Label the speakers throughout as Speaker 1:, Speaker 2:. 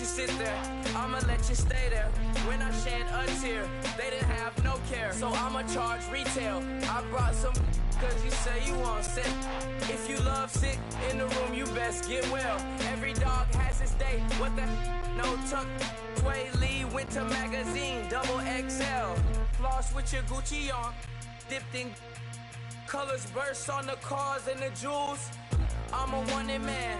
Speaker 1: you sit there, I'ma let you stay there. When I shed a tear, they didn't have no care. So I'ma charge retail. I brought some cause you say you want sick. If you love sick in the room, you best get well. Every dog has its day. What the no tuck. Sway Lee Winter Magazine, double XL. Floss with your Gucci on, dipped in colors burst on the cars and the jewels. I'm a wanted man.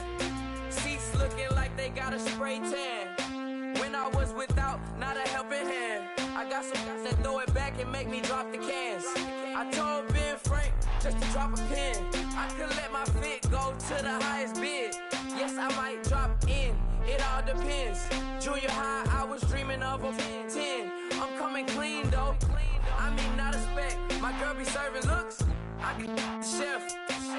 Speaker 1: Seats looking like they got a spray tan. When I was without, not a helping hand. I got some guys that throw it back and make me drop the cans. I told Ben Frank just to drop a pin. I could let my fit go to the highest bid. Yes, I might drop in, it all depends. Junior high, I was dreaming of a 10. I'm coming clean though, I mean not a speck. My girl be serving looks, I can the chef.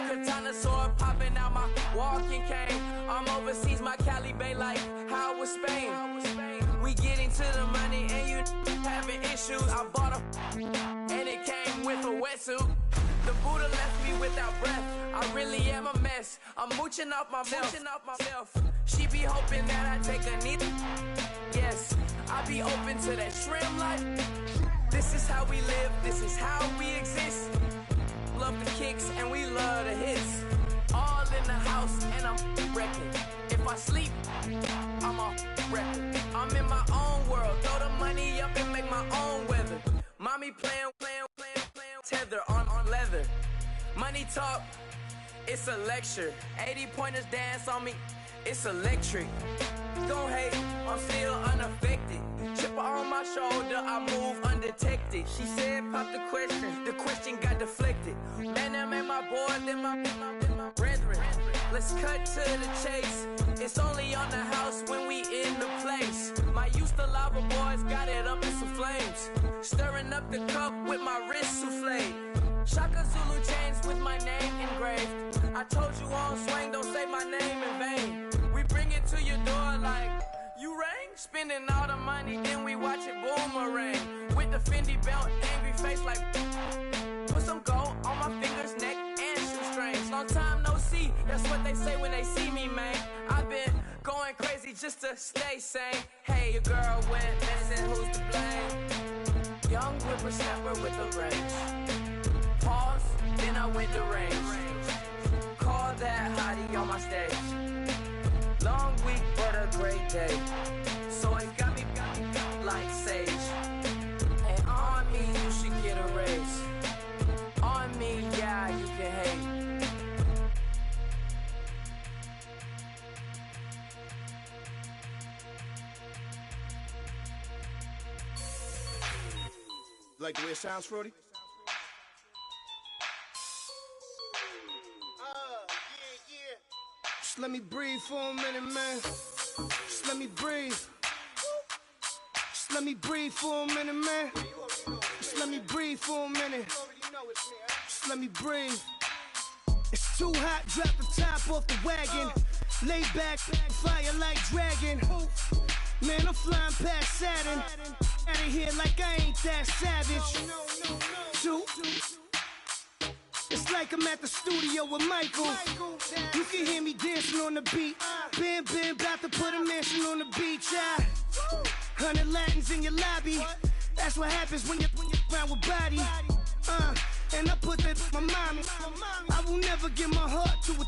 Speaker 1: Katana sword popping out my walking cane. I'm overseas, my Cali Bay like how was Spain. We getting to the money and you having issues. I bought a and it came with a wetsuit. The Buddha left me without breath. I really am a mess. I'm mooching off myself. She be hoping that I take a knee. Yes, I be open to that shrimp life. This is how we live. This is how we exist. Love the kicks and we love the hits. All in the house and I'm wrecking. If I sleep, I'm a record. I'm in my own world. Throw the money up and make my own weather. Mommy playing tether on leather. Money talk, it's a lecture. 80 pointers dance on me, it's electric. Don't hate, I'm still unaffected. Chipper on my shoulder, I move undetected. She said pop the question got deflected. Man, that made my boy, then my brethren. Let's cut to the chase. It's only on the house when we in the place. My used to lava boys got it up in some flames. Stirring up the cup with my wrist souffle. Shaka Zulu chains with my name engraved. I told you on swing, don't say my name in vain. We bring it to your door like, you rang? Spending all the money, then we watch it boomerang. With the Fendi belt, angry face like, put some gold on my fingers, neck, and shoestrings. Long time no see, that's what they say when they see me, man. I've been going crazy just to stay sane. Hey, your girl went missing, who's to blame? Young whippersnapper with a range. Pause, then I went to range. Call that hottie on my stage. Long week, but a great day. So it got me like sage. And on me, you should get a raise. On me, yeah, you can hate.
Speaker 2: Like the way it sounds, Frody? Yeah. Just let me breathe for a minute, man. Just let me breathe. Just let me breathe for a minute, man. Just let me breathe for a minute. Just let me breathe. It's too hot, drop the top off the wagon. Lay back, fire like dragon. Man, I'm flying past Saturn. Out of here like I ain't that savage. It's like I'm at the studio with Michael. You can hear me dancing on the beat. Ben, about to put a mansion on the beach. 100 Latins in your lobby. That's what happens when you're around with body. And I put that on my mommy. I will never give my heart to a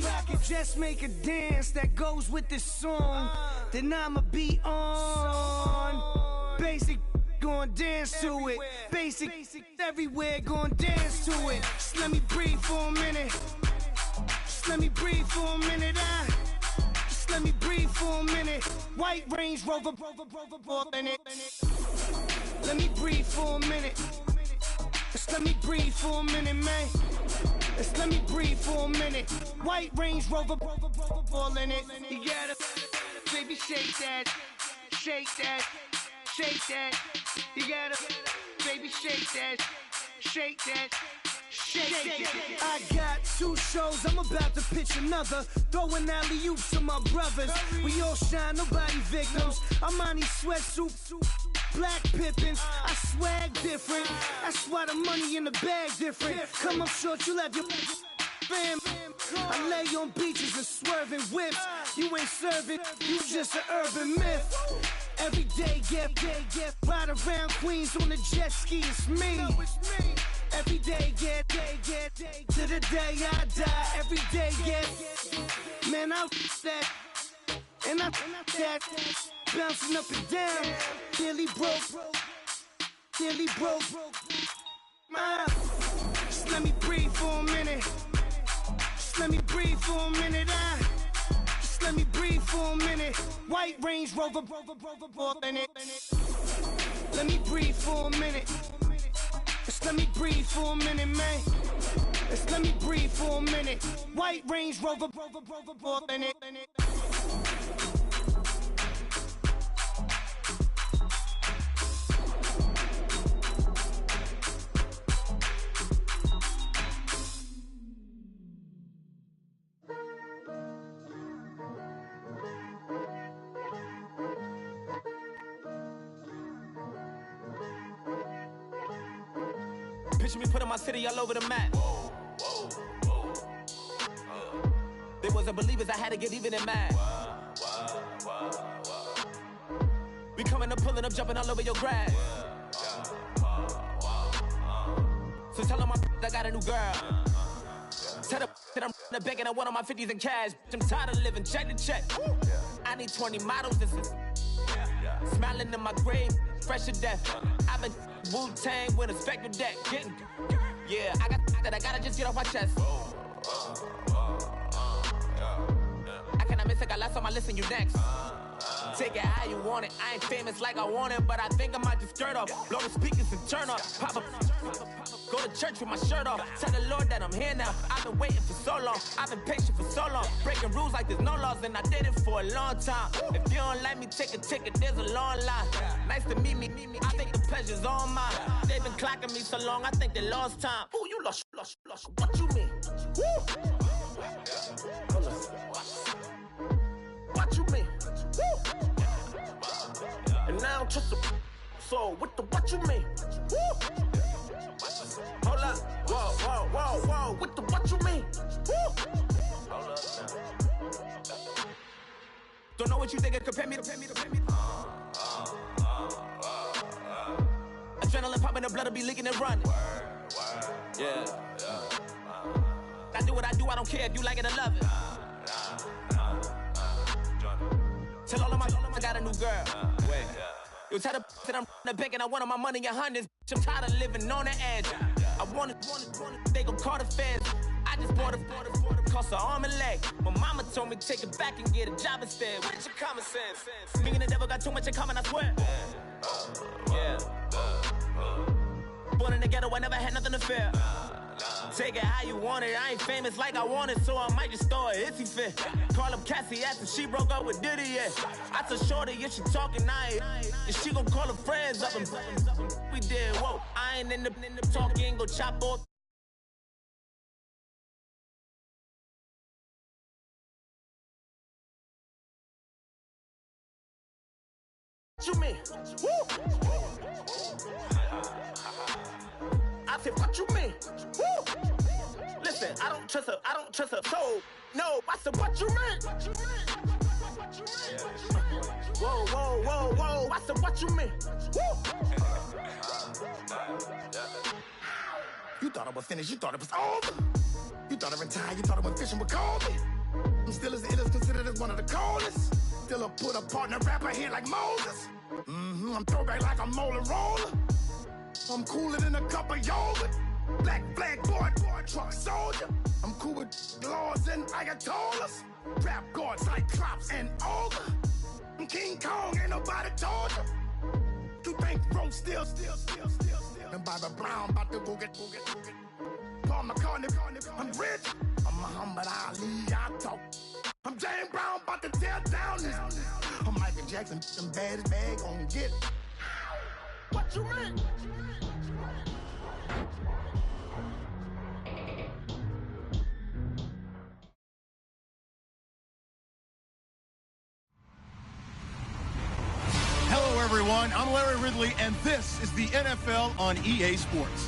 Speaker 2: I can just make a dance that goes with this song. Then I'ma be on. Basic, gon' dance to it. Basic, everywhere, gon' dance to it. Just let me breathe for a minute. Just let me breathe for a minute. Just let me breathe for a minute. White Range Rover, in it. Let me breathe for a minute. Just let me breathe for a minute, man. Just let me breathe for a minute. White Range Rover, all in it. You gotta, baby, shake that, shake that. Shake that, you gotta, baby, shake that, shake that, shake that. I got 2 shows, I'm about to pitch another. Throwing alley-oops to my brothers. We all shine, nobody victims. I'm on these sweatsuits, black Pippins. I swag different. That's why the money in the bag different. Come up short, you'll have your fam. I lay on beaches and swerving whips. You ain't serving, you just an urban myth. Every day, get ride around Queens on a jet ski, it's me. Every day, get to the day I die. Every day, get, man, I that, and I that, bouncing up and down, nearly broke. Just let me breathe for a minute. Just let me breathe for a minute. Just let me breathe for a minute. White Range Rover, in it. Let me breathe for a minute. Just let me breathe for a minute, man. Just let me breathe for a minute. White Range Rover, in it.
Speaker 1: Picture me putting my city all over the map. They wasn't believers, I had to get even and mad. We coming up, pulling up, jumping all over your grass. So tell them I got a new girl. Tell them that I'm begging, I want on my 50s in cash. I'm tired of living check to check. I need 20 models, this is smiling in my grave, fresh to death. I've been Wu-Tang with a spectral deck. Getting, yeah, I gotta just get off my chest. I cannot miss it, got last on my list and you next. Take it how you want it, I ain't famous like I want it, but I think I might just skirt off. Blow the speakers and turn up, pop up. Go to church with my shirt off. Tell the Lord that I'm here now. I've been waiting for so long. I've been patient for so long. Breaking rules like there's no laws, and I did it for a long time. If you don't like me, take a ticket. There's a long line. Nice to meet me. I think the pleasure's all mine. They've been clocking me so long. I think they lost time. Ooh, you lost. What you mean? Woo. What you mean? Woo. And now I'm just a so what you mean? Woo. Hold up, whoa, what you mean? Woo! Hold up now. Don't know what you think it compare me to. Adrenaline popping, the blood will be leaking and running. Yeah. I do what I do, I don't care if you like it or love it. Tell all of my I got a new girl. Wait. You tell the that I'm the bank and I want all my money in hundreds. I'm tired of living on the edge. I want it, they gon' call the feds. I just bought it, cost an arm and leg. My mama told me take it back and get a job instead. Where's your common sense? Me and the devil got too much in common, I swear. Yeah. Born in the ghetto, I never had nothing to fear. Take it how you want it, I ain't famous like I want it, so I might just throw it if he fit. Call up Cassie after she broke up with Diddy, yeah. I told Shorty if she talking, and she gon' call her friends up and we did, whoa. I ain't in the talking, go chop off. What you mean? Woo! I said, what you mean? Woo! Listen, I don't trust her, so no, I said, what you mean? Whoa, I said, what you mean? Woo! You thought I was finished, you thought it was over. You thought I retired, you thought I went fishing with Kobe. I'm still as ill as considered as one of the coldest. Still a put a partner rapper here like Moses. I'm throwback like a molar roller. I'm cooler than a cup of yogurt. Black flag boy, truck soldier. I'm cool with laws and Ayatollahs. Rap gods like Cyclops and Ogre. I'm King Kong, ain't nobody told you. You think bro still. And Bobby Brown about to go get. Paul McCartney, I'm rich. I'm Muhammad Ali, I talk. I'm James Brown, about to tear down this. I'm Michael Jackson, them bad as bag gon' get. What you mean?
Speaker 3: Hello, everyone. I'm Larry Ridley, and this is the NFL on EA Sports.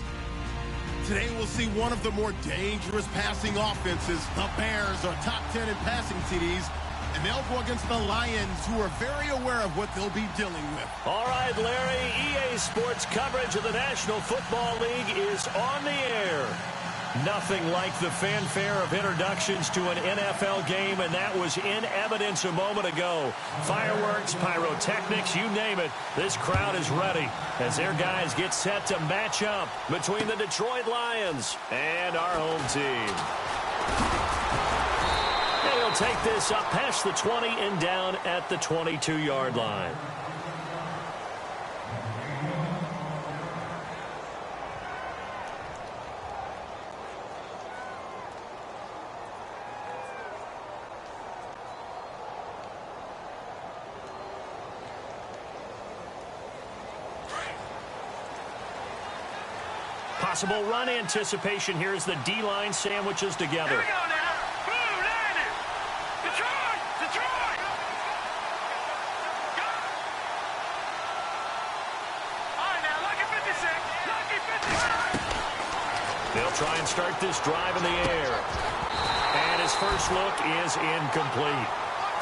Speaker 3: Today we'll see one of the more dangerous passing offenses. The Bears are top 10 in passing TDs, and they'll go against the Lions, who are very aware of what they'll be dealing with.
Speaker 4: All right, Larry, EA Sports coverage of the National Football League is on the air. Nothing like the fanfare of introductions to an NFL game, and that was in evidence a moment ago. Fireworks, pyrotechnics, you name it. This crowd is ready as their guys get set to match up between the Detroit Lions and our home team. And he'll take this up past the 20 and down at the 22-yard line. Possible run anticipation here as the D-line sandwiches together.
Speaker 5: Here we go now. Boom, landed. Detroit, Detroit. Go. All right, now, lucky 56. Lucky 56.
Speaker 4: They'll try and start this drive in the air. And his first look is incomplete.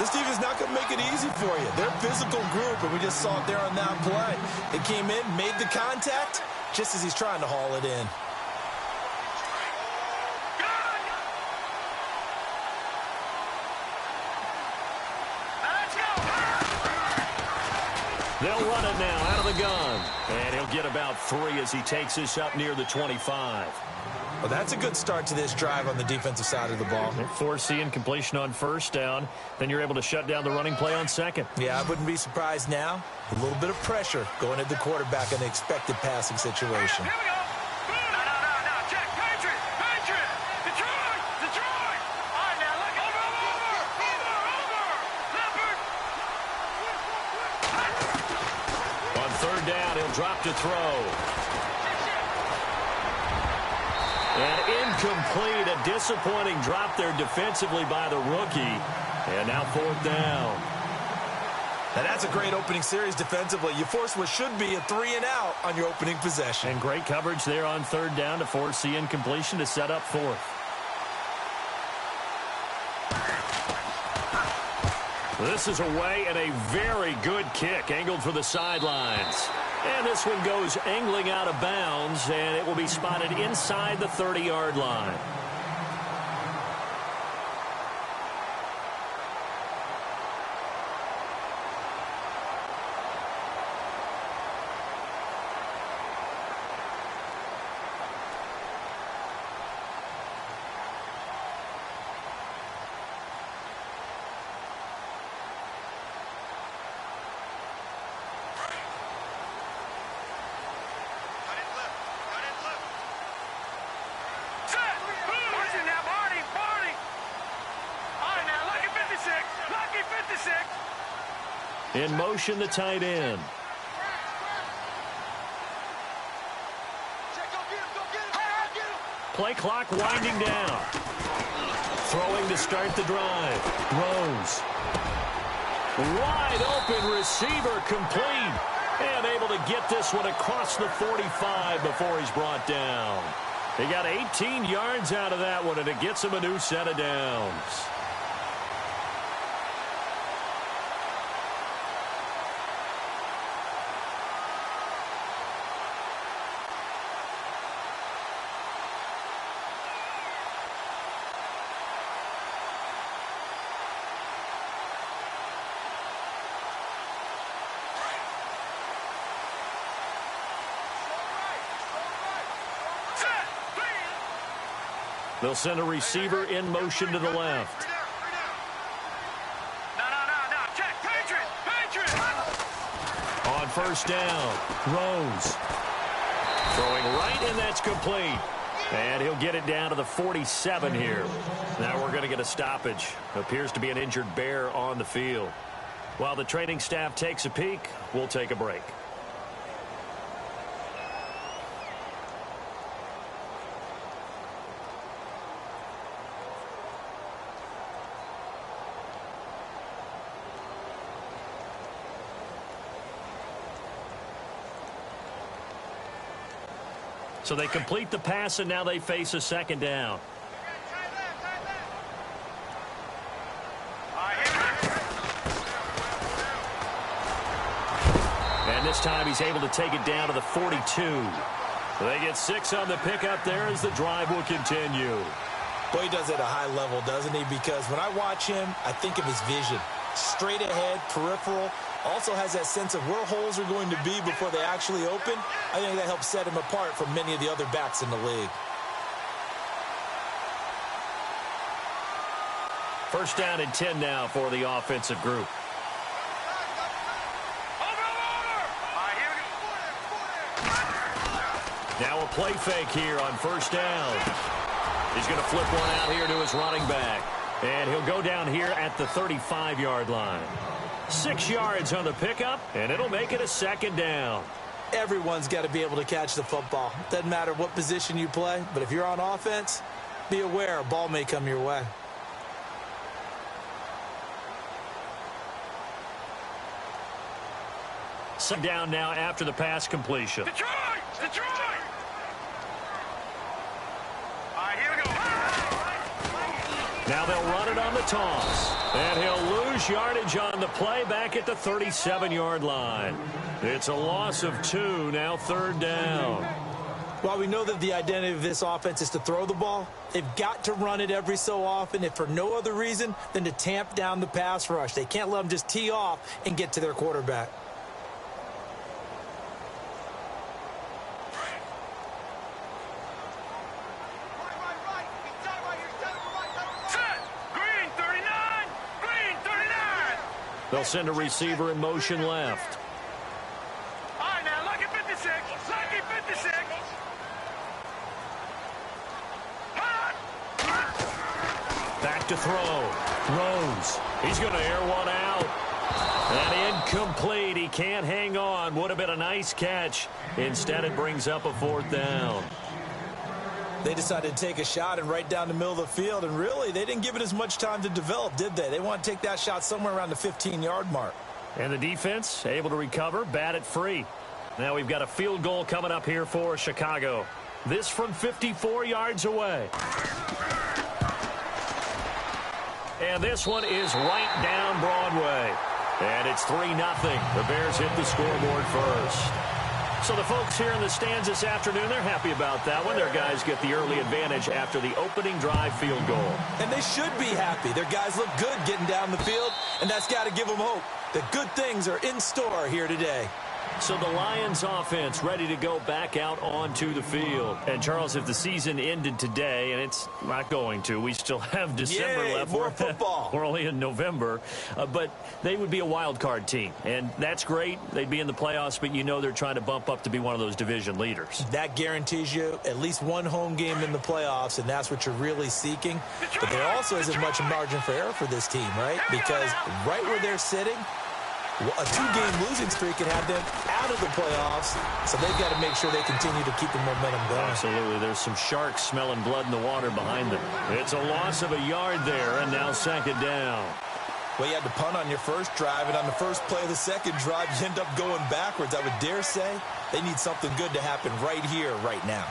Speaker 6: This defense not going to make it easy for you. They're a physical group, and we just saw it there on that play. They came in, made the contact, just as he's trying to haul it in.
Speaker 4: They'll run it now out of the gun. And he'll get about 3 as he takes this up near the 25.
Speaker 6: Well, that's a good start to this drive on the defensive side of the ball.
Speaker 4: Foreseeing completion on first down. Then you're able to shut down the running play on second.
Speaker 6: Yeah, I wouldn't be surprised now. A little bit of pressure going at the quarterback in the expected passing situation.
Speaker 5: Here we go. Boom. No. Check. Patriot. Detroit. Detroit. All right, now, look. Over. Leopard.
Speaker 4: On third down, he'll drop to throw. And incomplete, a disappointing drop there defensively by the rookie. And now fourth down.
Speaker 6: Now that's a great opening series defensively. You force what should be a 3-and-out on your opening possession.
Speaker 4: And great coverage there on third down to force the incompletion to set up fourth. This is away and a very good kick angled for the sidelines. And this one goes angling out of bounds, and it will be spotted inside the 30-yard line. In motion, the tight end. Play clock winding down. Throwing to start the drive. Rose. Wide open receiver complete. And able to get this one across the 45 before he's brought down. He got 18 yards out of that one, and it gets him a new set of downs. They'll send a receiver in motion to the left.
Speaker 5: No. Check. Patriot.
Speaker 4: On first down, Rose. Throwing right, and that's complete. And he'll get it down to the 47 here. Now we're going to get a stoppage. Appears to be an injured Bear on the field. While the training staff takes a peek, we'll take a break. So they complete the pass, and now they face a second down. And this time he's able to take it down to the 42. They get 6 on the pickup there as the drive will continue.
Speaker 6: Boy, he does it at a high level, doesn't he? Because when I watch him, I think of his vision. Straight ahead, peripheral. Also has that sense of where holes are going to be before they actually open. I think that helps set him apart from many of the other backs in the league.
Speaker 4: First down and 10 now for the offensive group. Now a play fake here on first down. He's going to flip one out here to his running back. And he'll go down here at the 35-yard line. 6 yards on the pickup, and it'll make it a second down.
Speaker 6: Everyone's got to be able to catch the football. Doesn't matter what position you play, but if you're on offense, be aware a ball may come your way.
Speaker 4: Second down now after the pass completion.
Speaker 5: Detroit! Detroit! Here we go.
Speaker 4: Now they'll run it on the toss. And he'll lose yardage on the play back at the 37-yard line. It's a loss of 2, now third down.
Speaker 6: While we know that the identity of this offense is to throw the ball, they've got to run it every so often, if for no other reason than to tamp down the pass rush. They can't let them just tee off and get to their quarterback.
Speaker 4: They'll send a receiver in motion left.
Speaker 5: All right, now, lucky 56. Lucky 56.
Speaker 4: Back to throw. Throws. He's going to air one out. And incomplete. He can't hang on. Would have been a nice catch. Instead, it brings up a fourth down.
Speaker 6: They decided to take a shot and right down the middle of the field, and really, they didn't give it as much time to develop, did they? They want to take that shot somewhere around the 15-yard mark.
Speaker 4: And the defense able to recover, bat it free. Now we've got a field goal coming up here for Chicago. This from 54 yards away. And this one is right down Broadway. And it's 3-0. The Bears hit the scoreboard first. So the folks here in the stands this afternoon, they're happy about that one. Their guys get the early advantage after the opening drive field goal.
Speaker 6: And they should be happy. Their guys look good getting down the field, and that's got to give them hope that good things are in store here today.
Speaker 4: So the Lions offense ready to go back out onto the field. And, Charles, if the season ended today, and it's not going to, we still have December left.
Speaker 6: More football.
Speaker 4: We're only in November. But they would be a wild card team. And that's great. They'd be in the playoffs, but you know they're trying to bump up to be one of those division leaders.
Speaker 6: That guarantees you at least one home game in the playoffs, and that's what you're really seeking. But there also isn't much margin for error for this team, right? Because right where they're sitting, a 2-game losing streak can have them out of the playoffs, so they've got to make sure they continue to keep the momentum going.
Speaker 4: Absolutely. There's some sharks smelling blood in the water behind them. It's a loss of a yard there, and now second down.
Speaker 6: Well, you had to punt on your first drive, and on the first play of the second drive, you end up going backwards. I would dare say they need something good to happen right here, right now.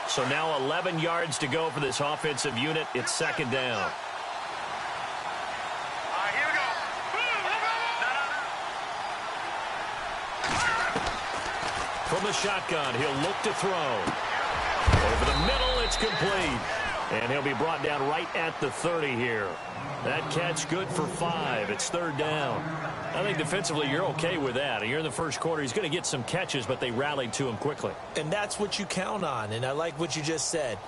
Speaker 4: So now 11 yards to go for this offensive unit. It's second down. From the shotgun, he'll look to throw. Over the middle, it's complete. And he'll be brought down right at the 30 here. That catch good for 5. It's third down. I think defensively you're okay with that. You're in the first quarter. He's going to get some catches, but they rallied to him quickly.
Speaker 6: And that's what you count on, and I like what you just said.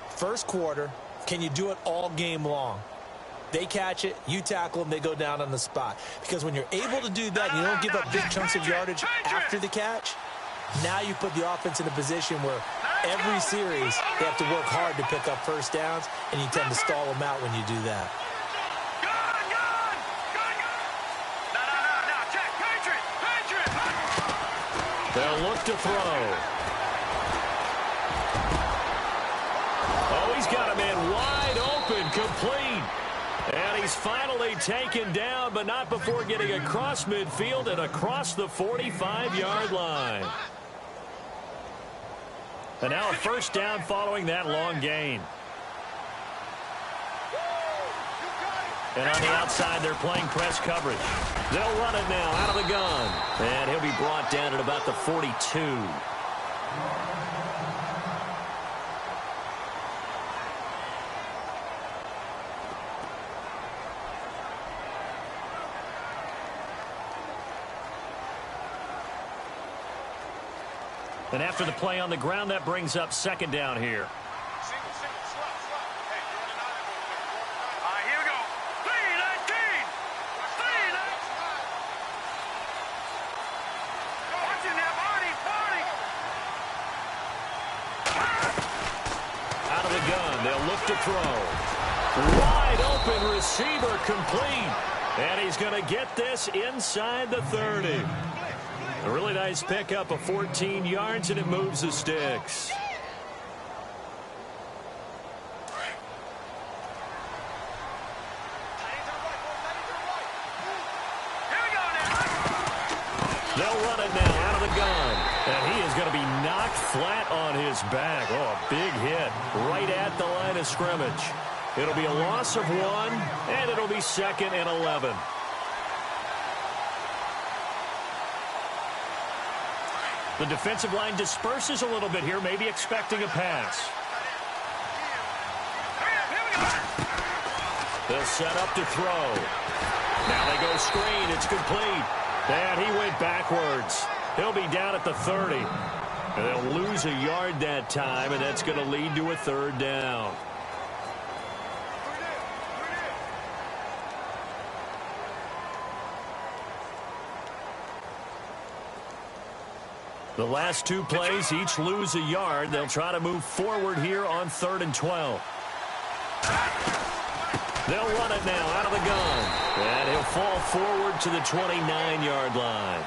Speaker 6: First quarter, can you do it all game long? They catch it, you tackle them, they go down on the spot. Because when you're able to do that, you don't give up big chunks of yardage after the catch. Now you put the offense in a position where every series they have to work hard to pick up first downs, and you tend to stall them out when you do that.
Speaker 4: They'll look to throw. Oh, he's got a man wide open, complete. And he He's finally taken down, but not before getting across midfield and across the 45-yard line. And now a first down following that long gain. And on the outside, they're playing press coverage. They'll run it now out of the gun. And he'll be brought down at about the 42. And after the play on the ground, that brings up second down here.
Speaker 5: Here we go. 3-19. 3-19. Watching that body.
Speaker 4: Out of the gun, they'll look to throw. Wide open receiver complete. And he's going to get this inside the 30. A really nice pickup of 14 yards, and it moves the sticks.
Speaker 5: Here we go now.
Speaker 4: They'll run it now out of the gun. And he is going to be knocked flat on his back. Oh, a big hit right at the line of scrimmage. It'll be a loss of 1, and it'll be 2nd and 11. The defensive line disperses a little bit here, maybe expecting a pass. They'll set up to throw. Now they go screen. It's complete. And he went backwards. He'll be down at the 30. And they'll lose a yard that time, and that's going to lead to a third down. The last two plays each lose a yard. They'll try to move forward here on 3rd and 12. They'll run it now out of the gun. And he'll fall forward to the 29-yard line.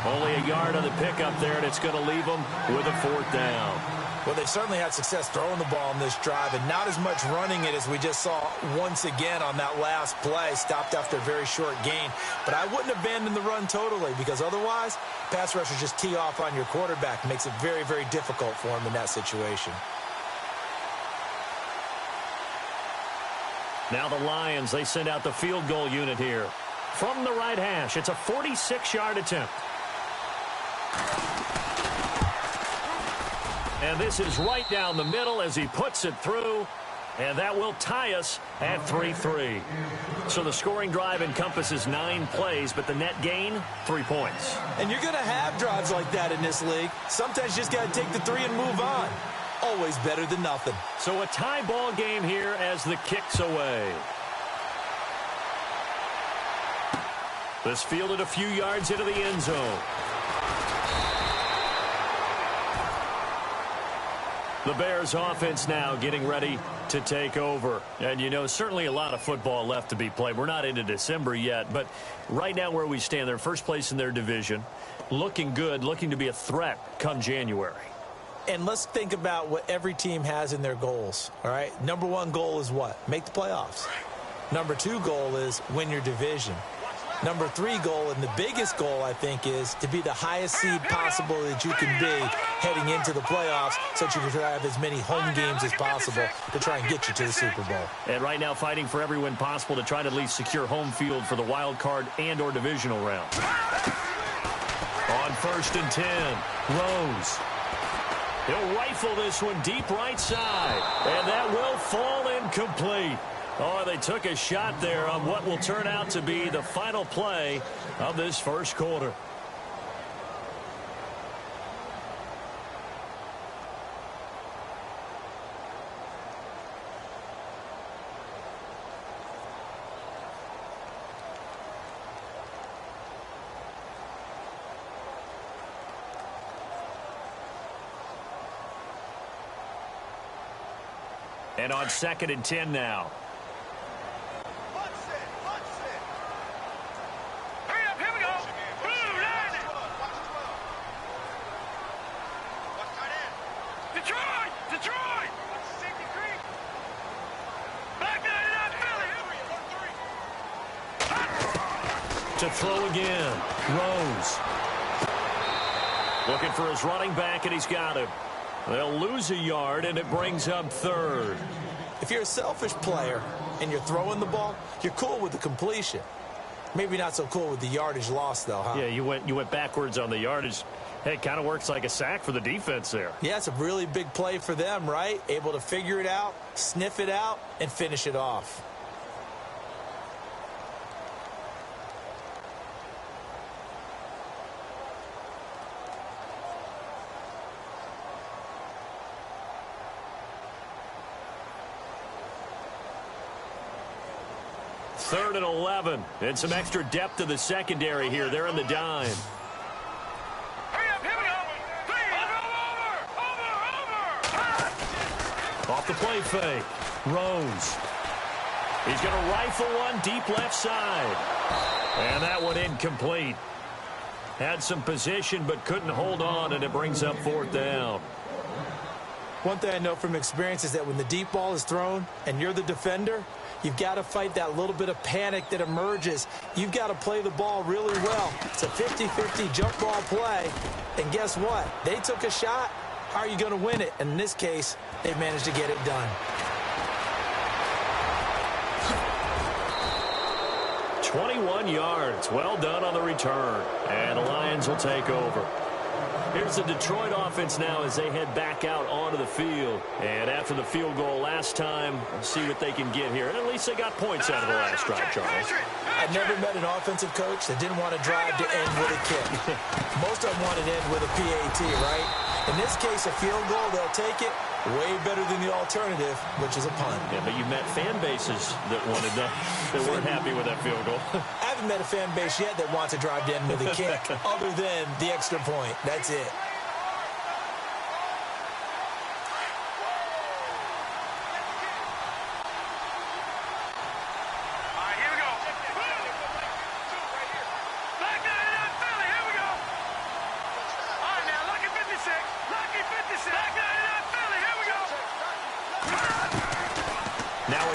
Speaker 4: Only a yard on the pickup there, and it's going to leave them with a 4th down.
Speaker 6: Well, they've certainly had success throwing the ball in this drive, and not as much running it as we just saw once again on that last play. Stopped after a very short gain. But I wouldn't abandon the run totally, because otherwise, pass rushers just tee off on your quarterback. Makes it very, very difficult for him in that situation.
Speaker 4: Now the Lions, they send out the field goal unit here. From the right hash, it's a 46-yard attempt. And this is right down the middle as he puts it through. And that will tie us at 3-3. So the scoring drive encompasses 9 plays, but the net gain, 3 points.
Speaker 6: And you're going to have drives like that in this league. Sometimes you just got to take the 3 and move on. Always better than nothing.
Speaker 4: So a tie ball game here as the kick's away. This fielded a few yards into the end zone. The Bears offense now getting ready to take over. And, you know, certainly a lot of football left to be played. We're not into December yet, but right now where we stand, they're first place in their division. Looking good, looking to be a threat come January.
Speaker 6: And let's think about what every team has in their goals, all right? Number 1 goal is what? Make the playoffs. Number 2 goal is win your division. Number 3 goal, and the biggest goal, I think, is to be the highest seed possible that you can be heading into the playoffs so that you can have as many home games as possible to try and get you to the Super Bowl.
Speaker 4: And right now fighting for every win possible to try to at least secure home field for the wild card and or divisional round. On 1st and 10, Rose. He'll rifle this one deep right side, and that will fall incomplete. Oh, they took a shot there on what will turn out to be the final play of this first quarter. And on 2nd and 10 now. To throw again. Rose. Looking for his running back, and he's got him. They'll lose a yard, and it brings up third.
Speaker 6: If you're a selfish player and you're throwing the ball, you're cool with the completion. Maybe not so cool with the yardage loss, though, huh?
Speaker 4: Yeah, you went backwards on the yardage. Hey, it kind of works like a sack for the defense there.
Speaker 6: Yeah, it's a really big play for them, right? Able to figure it out, sniff it out, and finish it off.
Speaker 4: Third and 11, and some extra depth to the secondary here. They're in the dime.
Speaker 5: Hurry up, here we go. Three, over.
Speaker 4: Off the play fake. Rose. He's going to rifle one deep left side. And that one incomplete. Had some position but couldn't hold on, and it brings up fourth down.
Speaker 6: One thing I know from experience is that when the deep ball is thrown and you're the defender, you've got to fight that little bit of panic that emerges. You've got to play the ball really well. It's a 50-50 jump ball play. And guess what? They took a shot. How are you going to win it? And in this case, they've managed to get it done.
Speaker 4: 21 yards. Well done on the return. And the Lions will take over. Here's the Detroit offense now as they head back out onto the field. And after the field goal last time, see what they can get here. And at least they got points out of the last drive, Charles.
Speaker 6: I've never met an offensive coach that didn't want to drive to end with a kick. Most of them wanted to end with a PAT, right? In this case, a field goal, they'll take it. Way better than the alternative, which is a punt.
Speaker 4: Yeah, but you met fan bases that wanted that weren't happy with that field goal.
Speaker 6: I haven't met a fan base yet that wants to drive to end with a kick other than the extra point. That's it.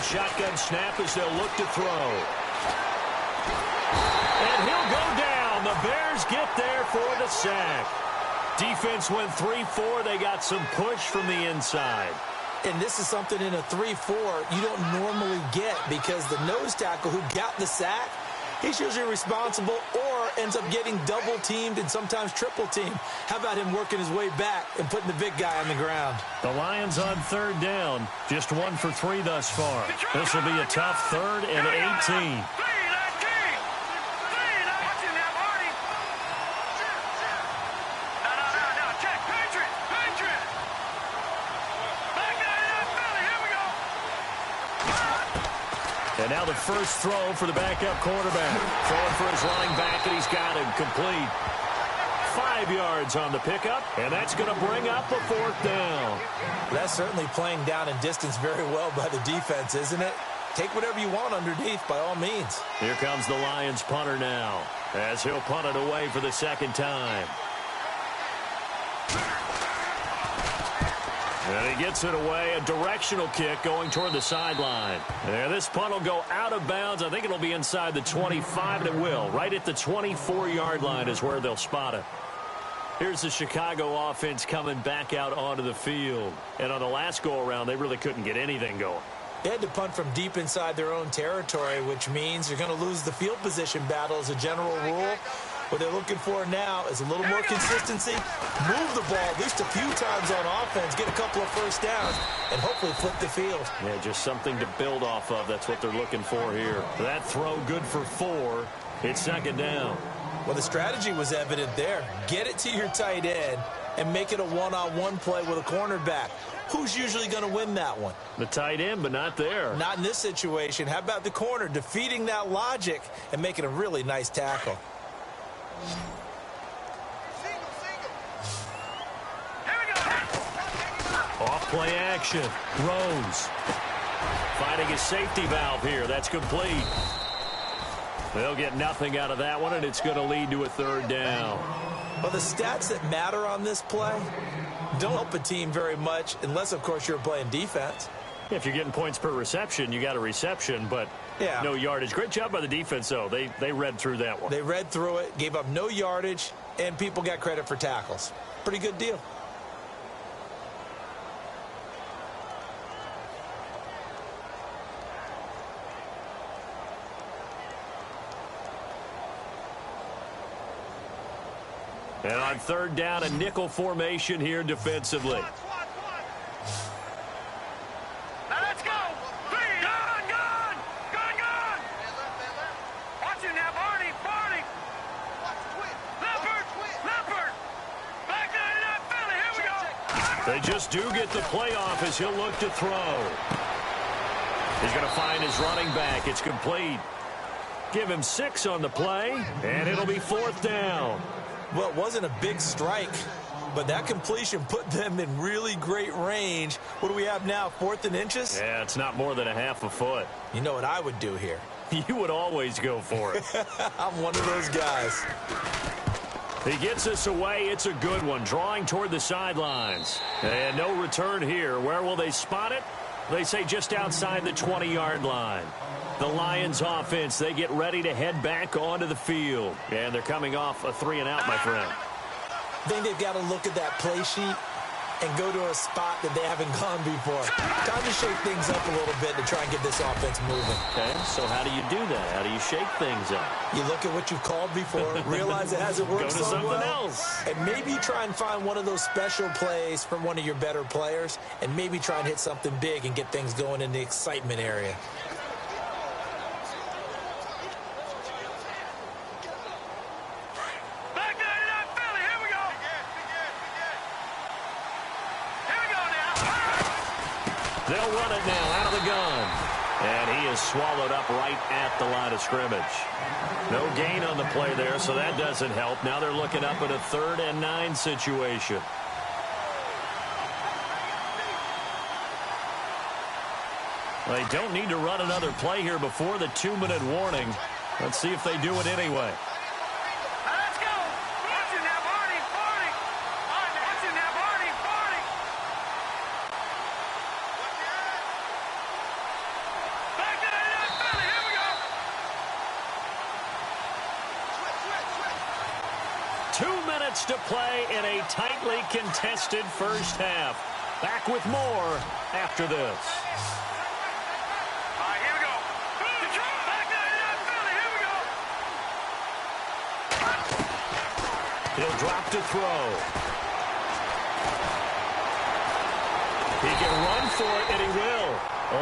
Speaker 4: Shotgun snap as they'll look to throw. And he'll go down. The Bears get there for the sack. Defense went 3-4. They got some push from the inside.
Speaker 6: And this is something in a 3-4 you don't normally get because the nose tackle who got the sack, he's usually responsible or ends up getting double-teamed and sometimes triple-teamed. How about him working his way back and putting the big guy on the ground?
Speaker 4: The Lions on third down. Just 1 for 3 thus far. This will be a tough 3rd and 18. And now the first throw for the backup quarterback. Throwing for his running back, and he's got him complete. 5 yards on the pickup, and that's going to bring up a 4th down.
Speaker 6: That's certainly playing down and distance very well by the defense, isn't it? Take whatever you want underneath by all means.
Speaker 4: Here comes the Lions punter now as he'll punt it away for the second time. And he gets it away, a directional kick going toward the sideline. And this punt will go out of bounds. I think it'll be inside the 25, and it will. Right at the 24-yard line is where they'll spot it. Here's the Chicago offense coming back out onto the field. And on the last go-around, they really couldn't get anything going.
Speaker 6: They had to punt from deep inside their own territory, which means you're going to lose the field position battle as a general rule. What they're looking for now is a little more consistency, move the ball at least a few times on offense, get a couple of first downs, and hopefully flip the field.
Speaker 4: Yeah, just something to build off of. That's what they're looking for here. That throw good for 4. It's 2nd down.
Speaker 6: Well, the strategy was evident there. Get it to your tight end and make it a one-on-one play with a cornerback. Who's usually going to win that one?
Speaker 4: The tight end, but not there.
Speaker 6: Not in this situation. How about the corner defeating that logic and making a really nice tackle?
Speaker 4: Off play action. Rose finding his safety valve here. That's complete. They'll get nothing out of that one, and it's going to lead to a 3rd down.
Speaker 6: Well, the stats that matter on this play don't help a team very much unless, of course, you're playing defense.
Speaker 4: If you're getting points per reception, you got a reception, but no yardage. Great job by the defense, though. They read through that one.
Speaker 6: They read through it, gave up no yardage, and people got credit for tackles. Pretty good deal.
Speaker 4: And on third down, a nickel formation here defensively.
Speaker 5: Now let's go. Gun. Watch it now, Barney. Leopard. Back there in that Philly. Here we go.
Speaker 4: They just do get the playoff as he'll look to throw. He's going to find his running back. It's complete. Give him 6 on the play, and it'll be fourth down.
Speaker 6: Well, it wasn't a big strike, but that completion put them in really great range. What do we have now, 4th and inches?
Speaker 4: Yeah, it's not more than a half a foot.
Speaker 6: You know what I would do here?
Speaker 4: You would always go for it.
Speaker 6: I'm one of those guys.
Speaker 4: He gets us away. It's a good one. Drawing toward the sidelines. And no return here. Where will they spot it? They say just outside the 20-yard line. The Lions offense, they get ready to head back onto the field. And they're coming off a 3-and-out, my friend.
Speaker 6: I think they've got to look at that play sheet and go to a spot that they haven't gone before. Time to shake things up a little bit to try and get this offense moving.
Speaker 4: Okay, so how do you do that? How do you shake things up?
Speaker 6: You look at what you've called before, realize it hasn't worked
Speaker 4: Go to
Speaker 6: so
Speaker 4: something
Speaker 6: well,
Speaker 4: else.
Speaker 6: and maybe try and find one of those special plays from one of your better players, and maybe try and hit something big and get things going in the excitement area.
Speaker 4: They'll run it now out of the gun. And he is swallowed up right at the line of scrimmage. No gain on the play there, so that doesn't help. Now they're looking up at a 3rd and 9 situation. They don't need to run another play here before the 2-minute warning. Let's see if they do it anyway.
Speaker 5: Let's go. Watch it now, Barney. Watch it now, Barney. Back there in that Philly. Here we go.
Speaker 4: 2 minutes to play in a tightly contested first half. Back with more after this.
Speaker 5: All right, here we go. Back there in that Philly. Here we go.
Speaker 4: He'll drop to throw. He can run for it, and he will.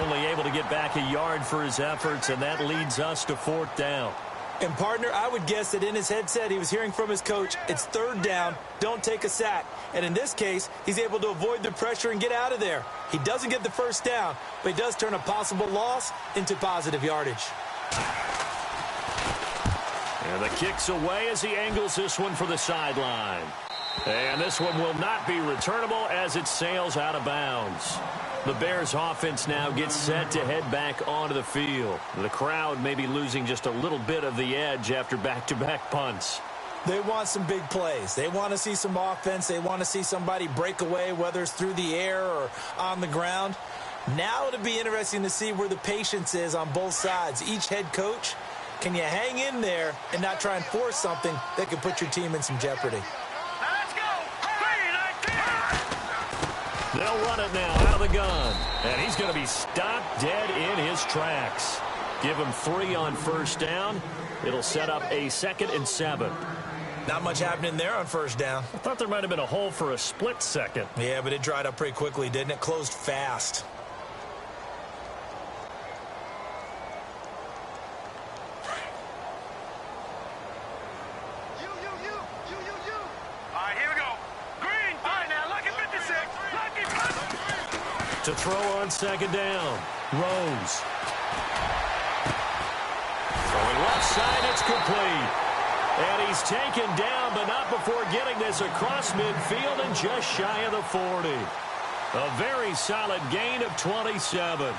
Speaker 4: Only able to get back a yard for his efforts, and that leads us to 4th down.
Speaker 6: And, partner, I would guess that in his headset he was hearing from his coach, it's 3rd down, don't take a sack. And in this case, he's able to avoid the pressure and get out of there. He doesn't get the first down, but he does turn a possible loss into positive yardage.
Speaker 4: And the kick's away as he angles this one for the sideline. And this one will not be returnable as it sails out of bounds. The Bears offense now gets set to head back onto the field. The crowd may be losing just a little bit of the edge after back-to-back punts.
Speaker 6: They want some big plays. They want to see some offense. They want to see somebody break away, whether it's through the air or on the ground. Now it'll be interesting to see where the patience is on both sides. Each head coach, can you hang in there and not try and force something that could put your team in some jeopardy?
Speaker 5: Let's go. 3-19.
Speaker 4: They'll run it now out of the gun. And he's going to be stopped dead in his tracks. Give him 3 on first down. It'll set up a 2nd and 7.
Speaker 6: Not much happening there on first down.
Speaker 4: I thought there might have been a hole for a split second.
Speaker 6: Yeah, but it dried up pretty quickly, didn't it? Closed fast.
Speaker 5: All right, here we go. Green. All right, now, lucky 56. Lucky 50.
Speaker 4: To throw on 2nd down. Rose. Throwing left side, it's complete. And he's taken down, but not before getting this across midfield and just shy of the 40. A very solid gain of 27.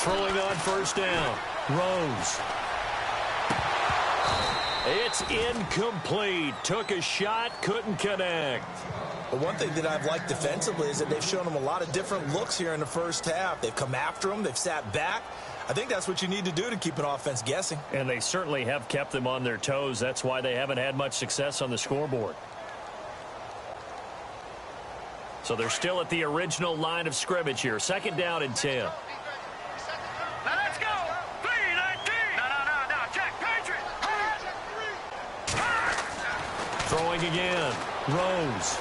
Speaker 4: throwing on first down. Rose. It's incomplete. Took a shot, couldn't connect.
Speaker 6: But one thing that I've liked defensively is that they've shown them a lot of different looks here in the first half. They've come after them. They've sat back. I think that's what you need to do to keep an offense guessing.
Speaker 4: And they certainly have kept them on their toes. That's why they haven't had much success on the scoreboard. So they're still at the original line of scrimmage here. Second down and 10.
Speaker 5: Now let's go. 3-19. No. Check. Patriot.
Speaker 4: Throwing again. Rose.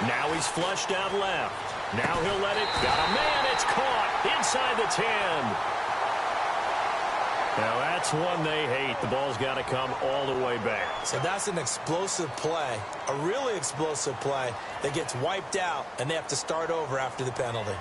Speaker 4: Now he's flushed out left. Now he'll let it. Got a man. It's caught inside the 10. Now that's one they hate. The ball's got to come all the way back.
Speaker 6: So that's an explosive play, a really explosive play that gets wiped out, and they have to start over after the penalty.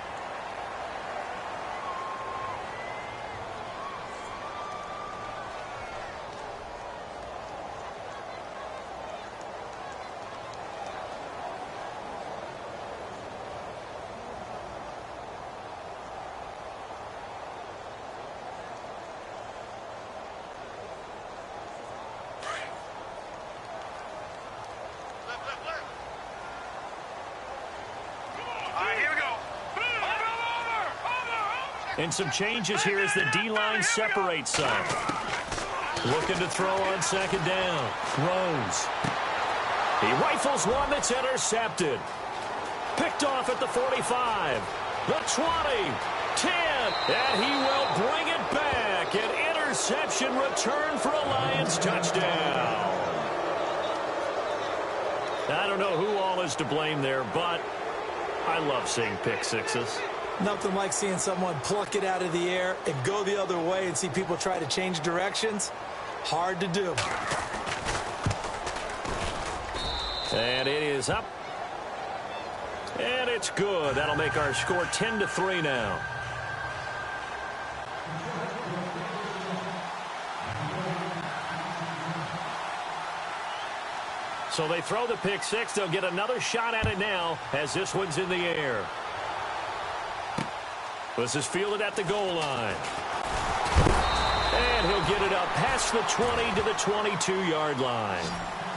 Speaker 4: And some changes here as the D-line separates some. Looking to throw on second down. Rose. He rifles one that's intercepted. Picked off at the 45. The 20. 10. And he will bring it back. An interception return for a Lions touchdown. I don't know who all is to blame there, but I love seeing pick sixes.
Speaker 6: Nothing like seeing someone pluck it out of the air and go the other way and see people try to change directions. Hard to do.
Speaker 4: And it is up. And it's good. That'll make our score 10-3 now. So they throw the pick six. They'll get another shot at it now as this one's in the air. This is fielded at the goal line. And he'll get it up past the 20 to the 22-yard line.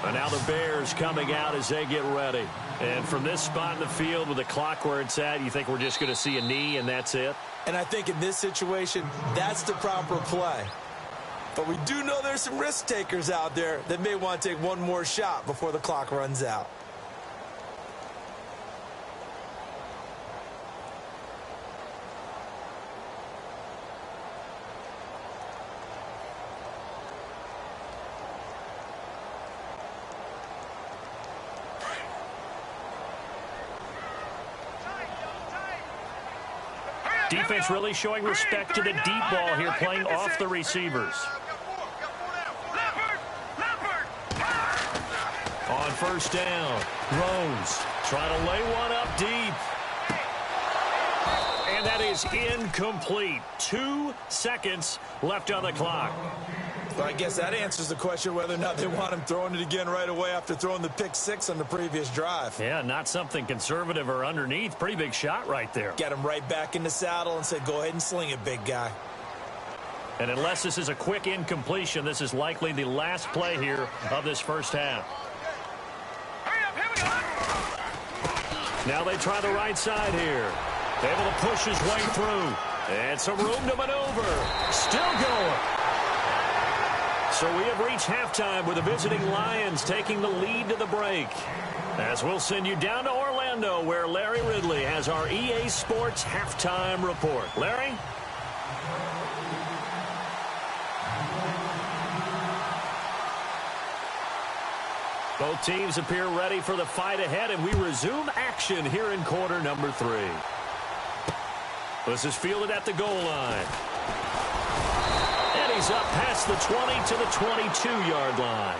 Speaker 4: And now the Bears coming out as they get ready. And from this spot in the field with the clock where it's at, you think we're just going to see a knee and that's it?
Speaker 6: And I think in this situation, that's the proper play. But we do know there's some risk takers out there that may want to take one more shot before the clock runs out.
Speaker 4: Defense really showing respect to the deep ball here, playing off the receivers. On first down, Rose trying to lay one up deep. And that is incomplete. 2 seconds left on the clock.
Speaker 6: But I guess that answers the question whether or not they want him throwing it again right away after throwing the pick six on the previous drive.
Speaker 4: Yeah, not something conservative or underneath. Pretty big shot right there.
Speaker 6: Get him right back in the saddle and said, go ahead and sling it, big guy.
Speaker 4: And unless this is a quick incompletion, this is likely the last play here of this first half. Now they try the right side here. Able to push his way through. And some room to maneuver. Still going. So we have reached halftime with the visiting Lions taking the lead to the break. As we'll send you down to Orlando where Larry Ridley has our EA Sports halftime report. Larry? Both teams appear ready for the fight ahead, and we resume action here in quarter number 3. This is fielded at the goal line. And he's up past the 20 to the 22-yard line.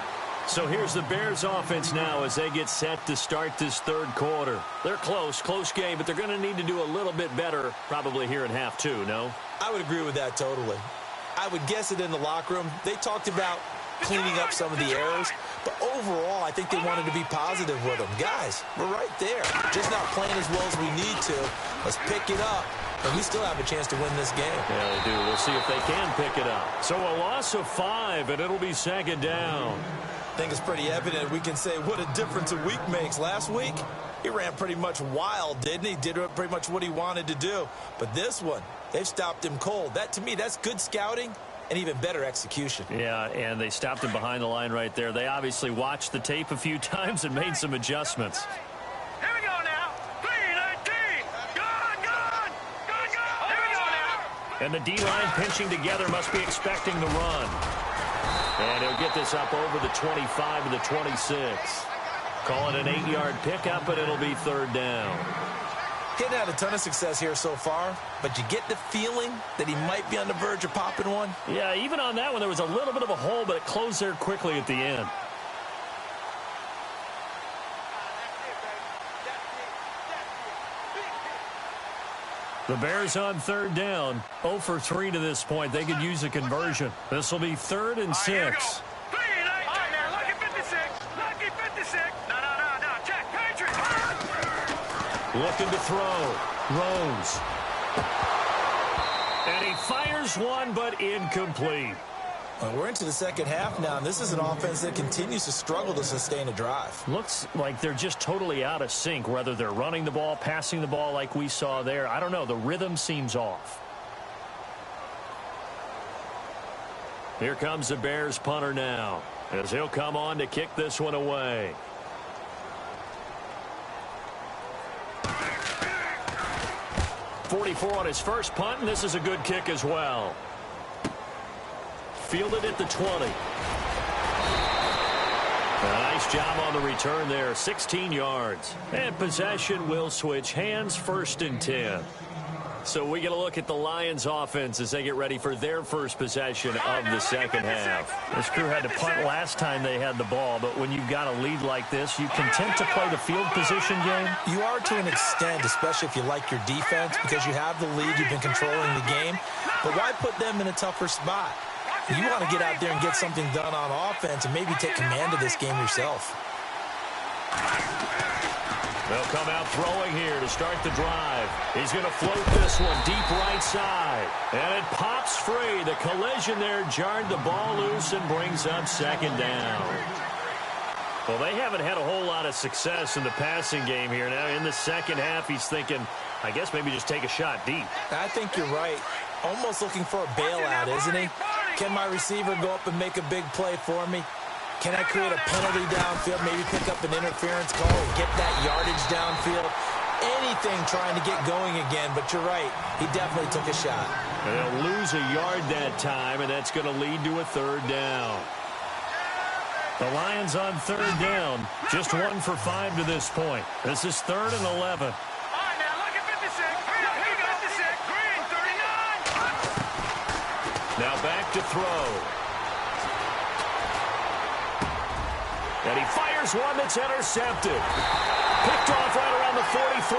Speaker 4: So here's the Bears offense now as they get set to start this third quarter. They're close game, but they're going to need to do a little bit better probably here in half 2, no?
Speaker 6: I would agree with that totally. I would guess it in the locker room. They talked about cleaning up some of the errors, but overall, I think they wanted to be positive with them. Guys, we're right there. Just not playing as well as we need to. Let's pick it up and we still have a chance to win this game.
Speaker 4: Yeah, they do. We'll see if they can pick it up. So a loss of 5, and it'll be second down.
Speaker 6: I think it's pretty evident. We can say what a difference a week makes. Last week, he ran pretty much wild, didn't he? Did pretty much what he wanted to do. But this one, they've stopped him cold. That, to me, that's good scouting and even better execution.
Speaker 4: Yeah, and they stopped him behind the line right there. They obviously watched the tape a few times and made some adjustments.
Speaker 5: Here we go now. 3-19. Gone. Here we go now.
Speaker 4: And the D-line pinching together must be expecting the run. And he'll get this up over the 25 to the 26. Call it an 8-yard pickup, and it'll be third down.
Speaker 6: He hadn't had a ton of success here so far, but you get the feeling that he might be on the verge of popping one.
Speaker 4: Yeah, even on that one, there was a little bit of a hole, but it closed there quickly at the end. The Bears on third down, 0 for 3 to this point. They could use a conversion. This will be 3rd and 6.
Speaker 5: Here we go. 3-19. All right, now, lucky 56. Lucky 56. No. Check. Patriots.
Speaker 4: Looking to throw. Rose. And he fires one, but incomplete.
Speaker 6: Well, we're into the second half now, and this is an offense that continues to struggle to sustain a drive.
Speaker 4: Looks like they're just totally out of sync, whether they're running the ball, passing the ball like we saw there. I don't know. The rhythm seems off. Here comes the Bears punter now, as he'll come on to kick this one away. .44 on his first punt, and this is a good kick as well. Fielded at the 20. A nice job on the return there, 16 yards. And possession will switch hands, 1st and 10. So we get a look at the Lions offense as they get ready for their first possession of the second half. This crew had to punt last time they had the ball, but when you've got a lead like this, you content to play the field position game?
Speaker 6: You are to an extent, especially if you like your defense, because you have the lead, you've been controlling the game. But why put them in a tougher spot? You want to get out there and get something done on offense and maybe take command of this game yourself.
Speaker 4: They'll come out throwing here to start the drive. He's going to float this one deep right side. And it pops free. The collision there jarred the ball loose and brings up second down. Well, they haven't had a whole lot of success in the passing game here. Now in the second half, he's thinking, I guess maybe just take a shot deep.
Speaker 6: I think you're right. Almost looking for a bailout, isn't he? Can my receiver go up and make a big play for me? Can I create a penalty downfield, maybe pick up an interference call or get that yardage downfield? Anything trying to get going again, but you're right. He definitely took a shot.
Speaker 4: And they'll lose a yard that time, and that's going to lead to a third down. The Lions on third down, just 1 for 5 to this point. This is 3rd and 11.
Speaker 5: All right, now, look at 56. Here we go, 56. Green, 39.
Speaker 4: Now back to throw. And he fires one that's intercepted. Picked off right around the 43.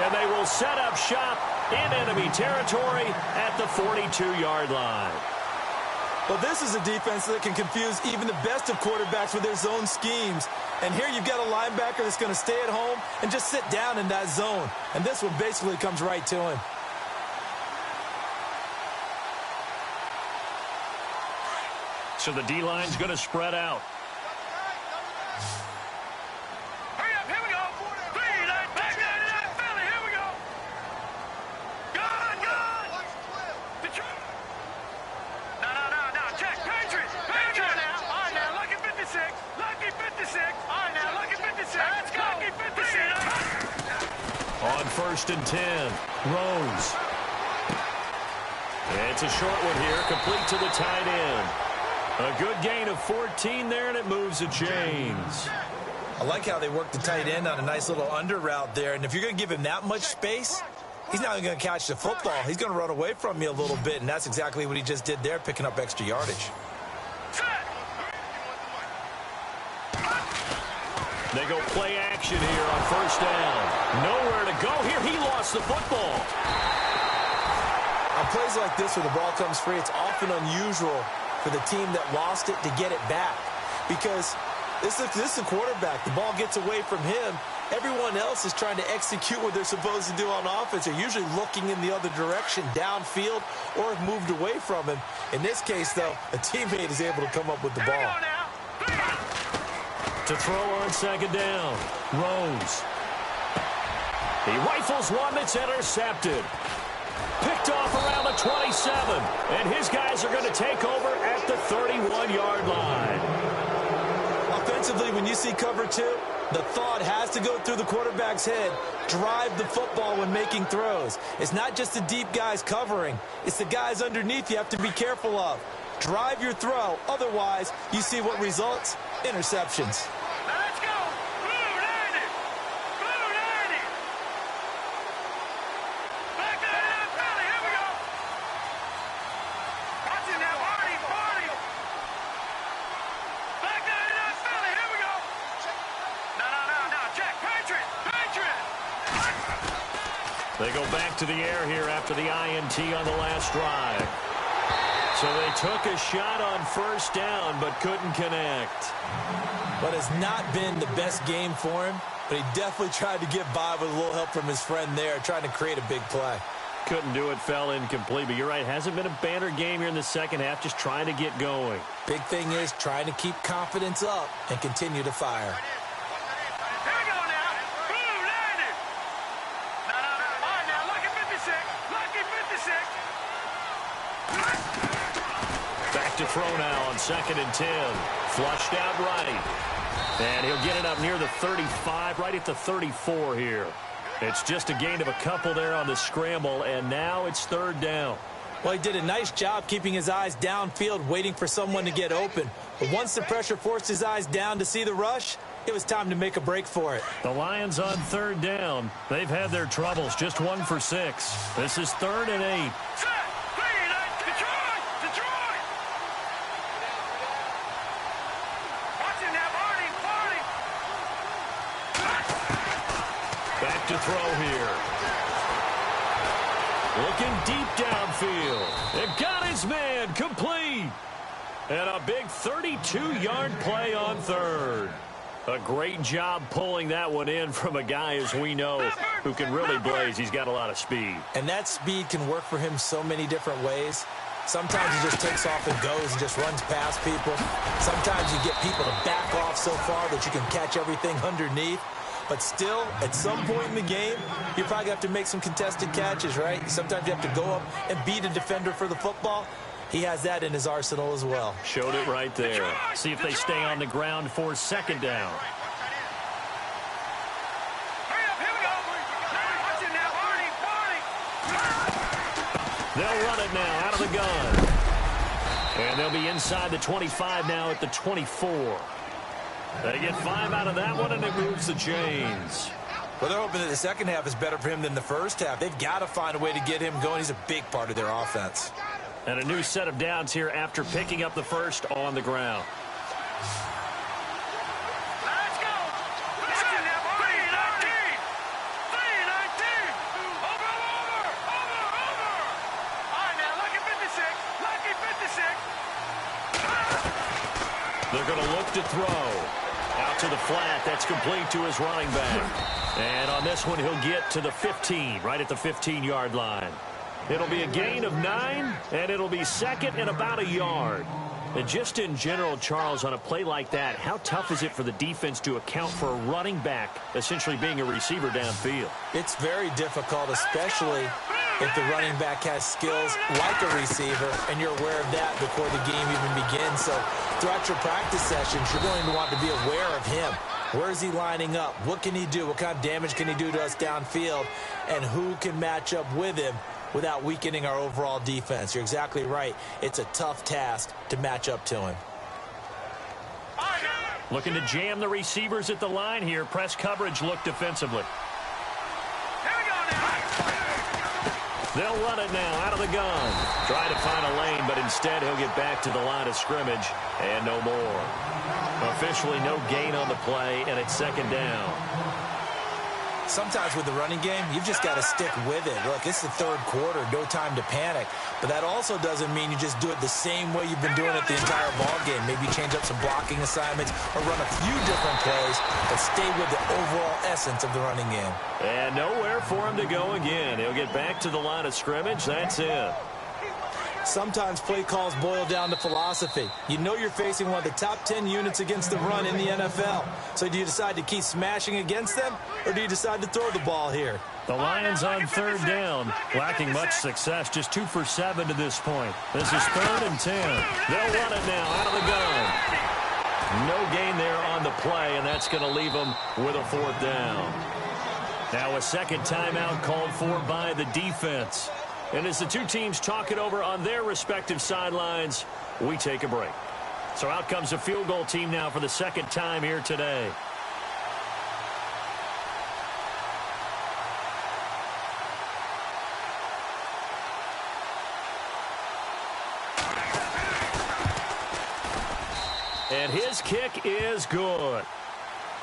Speaker 4: And they will set up shop in enemy territory at the 42-yard line.
Speaker 6: Well, this is a defense that can confuse even the best of quarterbacks with their zone schemes. And here you've got a linebacker that's going to stay at home and just sit down in that zone. And this one basically comes right to him.
Speaker 4: So the D-line's going to spread out.
Speaker 5: Hurry up, here we go. 3-9, back 99, Philly, here we go. Gone. Detroit. No, check, Patriots. Now. All right, now, lucky 56. Lucky 56. All right, now, lucky 56. Let's go. Lucky 56.
Speaker 4: On 1st and 10, Rose. It's a short one here, complete to the tight end. A good gain of 14 there, and it moves the chains.
Speaker 6: I like how they work the tight end on a nice little under route there. And if you're going to give him that much space, he's not going to catch the football. He's going to run away from you a little bit, and that's exactly what he just did there, picking up extra yardage.
Speaker 4: They go play action here on 1st down. Nowhere to go here. He lost the football.
Speaker 6: On plays like this where the ball comes free, it's often unusual for the team that lost it to get it back, because this is a quarterback. The ball gets away from him, Everyone else is trying to execute what they're supposed to do on offense. They're usually looking in the other direction, downfield, or have moved away from him. In this case, though, a teammate is able to come up with the ball.
Speaker 4: To throw on second down, Rose. He rifles one that's intercepted. Picked off around the 27, and his guys are going to take over at the 31-yard line.
Speaker 6: Offensively, when you see cover two, the thought has to go through the quarterback's head. Drive the football when making throws. It's not just the deep guys covering. It's the guys underneath you have to be careful of. Drive your throw. Otherwise, you see what results? Interceptions.
Speaker 5: Let's go! Blue 90! Blue 90! Back to that Philly, here we go! Watching that Marty! Back to that Philly, here we go! No, check, Patriot!
Speaker 4: They go back to the air here after the INT on the last drive. So they took a shot on first down, but couldn't connect.
Speaker 6: But it's not been the best game for him, but he definitely tried to get by with a little help from his friend there, trying to create a big play.
Speaker 4: Couldn't do it, fell incomplete, but you're right, hasn't been a banner game here in the second half, just trying to get going.
Speaker 6: Big thing is trying to keep confidence up and continue to fire.
Speaker 5: Here we go now! Blue 90! No. All right, now, lucky 56! Lucky 56!
Speaker 4: Back to throw now on 2nd and 10. Flushed out right. And he'll get it up near the 35, right at the 34 here. It's just a gain of a couple there on the scramble, and now it's 3rd down.
Speaker 6: Well, he did a nice job keeping his eyes downfield, waiting for someone to get open. But once the pressure forced his eyes down to see the rush, it was time to make a break for it.
Speaker 4: The Lions on 3rd down. They've had their troubles, just 1 for 6. This is 3rd and 8. Back to throw here. Looking deep downfield. They've got his man complete. And a big 32-yard play on 3rd. A great job pulling that one in from a guy, as we know, who can really blaze. He's got a lot of speed.
Speaker 6: And that speed can work for him so many different ways. Sometimes he just takes off and goes and just runs past people. Sometimes you get people to back off so far that you can catch everything underneath. But still, at some point in the game, you probably have to make some contested catches, right? Sometimes you have to go up and beat a defender for the football. He has that in his arsenal as well.
Speaker 4: Showed it right there. See if they stay on the ground for 2nd down. They'll run it now out of the gun. And they'll be inside the 25 now at the 24. They get 5 out of that one, and it moves the chains.
Speaker 6: Well, they're hoping that the second half is better for him than the first half. They've got to find a way to get him going. He's a big part of their offense.
Speaker 4: And a new set of downs here after picking up the first on the ground.
Speaker 5: Let's go! Listen now, 319! 319! Over! All right, now, lucky 56! Lucky 56!
Speaker 4: They're going to look to throw. Out to the flat. That's complete to his running back. And on this one, he'll get to the 15, right at the 15-yard line. It'll be a gain of 9, and it'll be 2nd and about a yard. And just in general, Charles, on a play like that, how tough is it for the defense to account for a running back essentially being a receiver downfield?
Speaker 6: It's very difficult, especially if the running back has skills like a receiver, and you're aware of that before the game even begins. So throughout your practice sessions, you're going to want to be aware of him. Where is he lining up? What can he do? What kind of damage can he do to us downfield? And who can match up with him without weakening our overall defense? You're exactly right. It's a tough task to match up to him.
Speaker 4: Looking to jam the receivers at the line here. Press coverage look defensively. They'll run it now out of the gun. Try to find a lane, but instead he'll get back to the line of scrimmage and no more. Officially no gain on the play, and it's 2nd down.
Speaker 6: Sometimes with the running game, you've just got to stick with it. Look, it's the third quarter, no time to panic. But that also doesn't mean you just do it the same way you've been doing it the entire ball game. Maybe change up some blocking assignments or run a few different plays, but stay with the overall essence of the running game.
Speaker 4: And nowhere for him to go again. He'll get back to the line of scrimmage. That's it.
Speaker 6: Sometimes play calls boil down to philosophy. You know you're facing one of the top 10 units against the run in the NFL. So do you decide to keep smashing against them, or do you decide to throw the ball here?
Speaker 4: The Lions on third down, lacking much success, just 2 for 7 to this point. This is 3rd and 10. They'll run it now out of the gun. No gain there on the play, and that's going to leave them with a 4th down. Now a second timeout called for by the defense. And as the two teams talk it over on their respective sidelines, we take a break. So out comes the field goal team now for the second time here today. And his kick is good.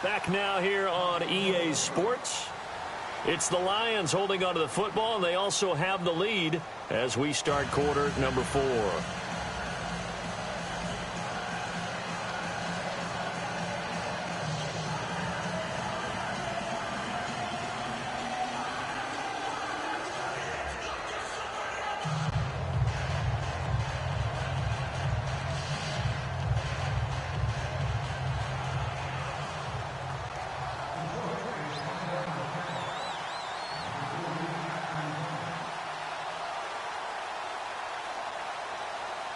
Speaker 4: Back now here on EA Sports. It's the Lions holding onto the football, and they also have the lead as we start quarter number 4.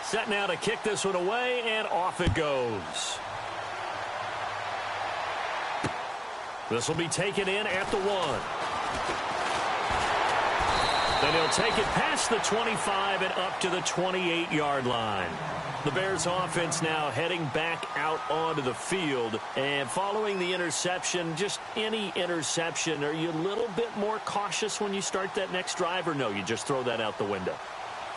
Speaker 4: Set now to kick this one away, and off it goes. This will be taken in at the 1. Then he'll take it past the 25 and up to the 28-yard line. The Bears offense now heading back out onto the field. And following the interception, just any interception, are you a little bit more cautious when you start that next drive, or no, you just throw that out the window?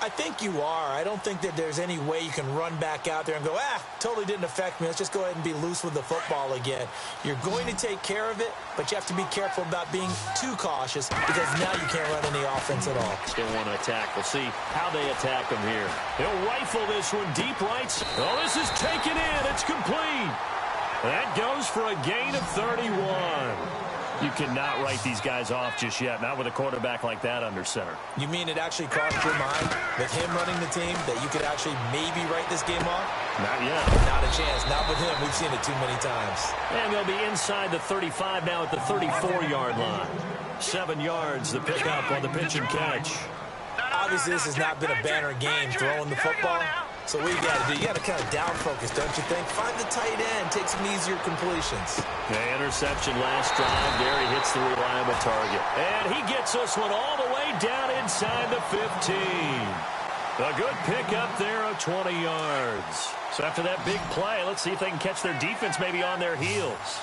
Speaker 6: I think you are. I don't think that there's any way you can run back out there and go, totally didn't affect me. Let's just go ahead and be loose with the football again. You're going to take care of it, but you have to be careful about being too cautious because now you can't run any offense at all.
Speaker 4: Still want to attack. We'll see how they attack them here. He'll rifle this one deep right. Oh, this is taken in. It's complete. That goes for a gain of 31. You cannot write these guys off just yet, not with a quarterback like that under center. You mean it actually crossed your mind with him running the team that you could actually maybe write this game off? Not yet. Not a chance. Not with him. We've seen it too many times. And they'll be inside the 35 now at the 34-yard line. 7 yards, the pickup on the pitch and catch. Obviously, this has not been a banner game throwing the football. So what you got to do, you got to kind of down focus, don't you think? Find the tight end, take some easier completions. The interception last drive. There he hits the reliable target. And he gets this one all the way down inside the 15. A good pickup there of 20 yards. So after that big play, let's see if they can catch their defense maybe on their heels.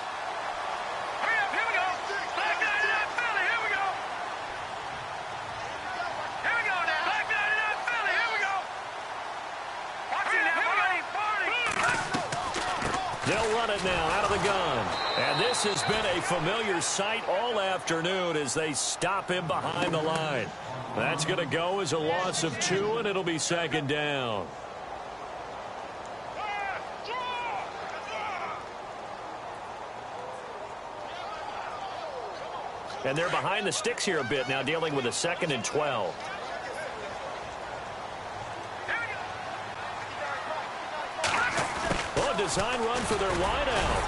Speaker 4: They'll run it now out of the gun. And this has been a familiar sight all afternoon as they stop him behind the line. That's going to go as a loss of 2, and it'll be second down. And they're behind the sticks here a bit now, dealing with a 2nd and 12. Design run for their wideout.